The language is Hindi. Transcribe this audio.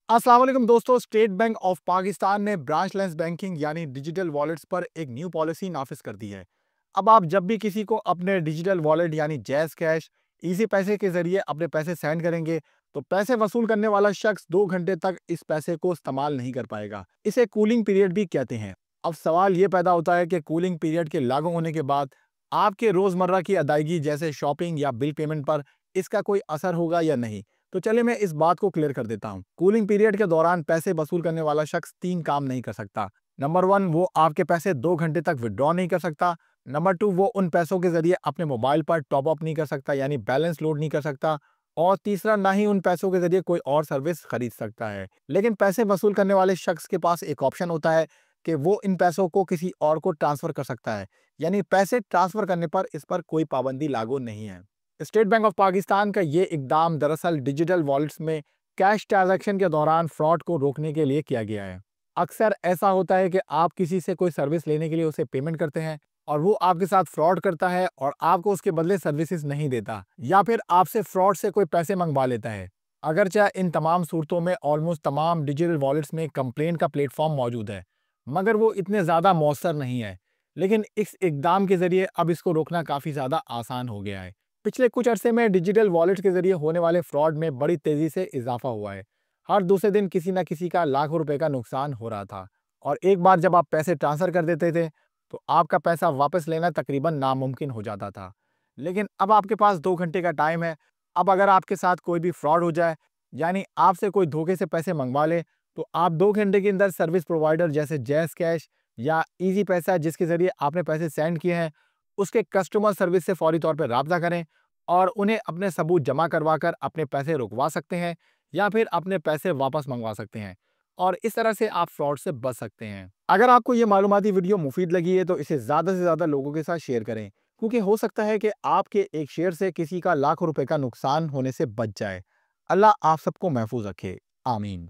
अस्सलाम वालेकुम दोस्तों। स्टेट बैंक ऑफ पाकिस्तान ने ब्रांचलेस बैंकिंग यानी डिजिटल वॉलेट्स पर एक न्यू पॉलिसी नाफिज कर दी है। अब आप जब भी किसी को अपने डिजिटल वॉलेट यानी जैज़ कैश, इजी पैसे के जरिए अपने पैसे सेंड करेंगे तो पैसे वसूल करने वाला शख्स 2 घंटे तक इस पैसे को इस्तेमाल नहीं कर पाएगा। इसे कूलिंग पीरियड भी कहते हैं। अब सवाल ये पैदा होता है कि कूलिंग पीरियड के लागू होने के बाद आपके रोजमर्रा की अदायगी जैसे शॉपिंग या बिल पेमेंट पर इसका कोई असर होगा या नहीं। तो चलिए मैं इस बात को क्लियर कर देता हूँ। कूलिंग पीरियड के दौरान पैसे वसूल करने वाला शख्स 3 काम नहीं कर सकता। नंबर 1, वो आपके पैसे 2 घंटे तक विथड्रॉ नहीं कर सकता। नंबर 2, वो उन पैसों के ज़रिए अपने मोबाइल पर टॉप अप नहीं कर सकता यानी बैलेंस लोड नहीं कर सकता। और तीसरा, ना ही उन पैसों के ज़रिए कोई और सर्विस खरीद सकता है। लेकिन पैसे वसूल करने वाले शख्स के पास एक ऑप्शन होता है कि वो इन पैसों को किसी और को ट्रांसफ़र कर सकता है। यानी पैसे ट्रांसफ़र करने पर इस पर कोई पाबंदी लागू नहीं है। स्टेट बैंक ऑफ पाकिस्तान का ये इकदाम दरअसल डिजिटल वॉलेट्स में कैश ट्रांजैक्शन के दौरान फ्रॉड को रोकने के लिए किया गया है। अक्सर ऐसा होता है कि आप किसी से कोई सर्विस लेने के लिए उसे पेमेंट करते हैं और वो आपके साथ फ्रॉड करता है और आपको उसके बदले सर्विसेज नहीं देता, या फिर आपसे फ्रॉड से कोई पैसे मंगवा लेता है। अगरचे इन तमाम सूरतों में ऑलमोस्ट तमाम डिजिटल वॉलेट्स में कंप्लेन का प्लेटफॉर्म मौजूद है, मगर वो इतने ज़्यादा मौसर नहीं है। लेकिन इस इकदाम के ज़रिए अब इसको रोकना काफ़ी ज़्यादा आसान हो गया है। पिछले कुछ अरसे में डिजिटल वॉलेट के जरिए होने वाले फ्रॉड में बड़ी तेजी से इजाफा हुआ है। हर दूसरे दिन किसी न किसी का लाखों रुपए का नुकसान हो रहा था। और एक बार जब आप पैसे ट्रांसफर कर देते थे तो आपका पैसा वापस लेना तकरीबन नामुमकिन हो जाता था। लेकिन अब आपके पास 2 घंटे का टाइम है। अब अगर आपके साथ कोई भी फ्रॉड हो जाए, यानी आपसे कोई धोखे से पैसे मंगवा ले, तो आप 2 घंटे के अंदर सर्विस प्रोवाइडर जैसे जैज़ कैश या इजी पैसा जिसके जरिए आपने पैसे सेंड किए हैं, उसके कस्टमर सर्विस से फौरी तौर पर राब्ता करें और उन्हें अपने सबूत जमा करवाकर अपने पैसे रुकवा सकते हैं या फिर अपने पैसे वापस मंगवा सकते हैं। और इस तरह से आप फ्रॉड से बच सकते हैं। अगर आपको ये मालूमाती वीडियो मुफीद लगी है तो इसे ज़्यादा से ज़्यादा लोगों के साथ शेयर करें, क्योंकि हो सकता है कि आपके एक शेयर से किसी का लाखों रुपए का नुकसान होने से बच जाए। अल्लाह आप सबको महफूज रखे। आमीन।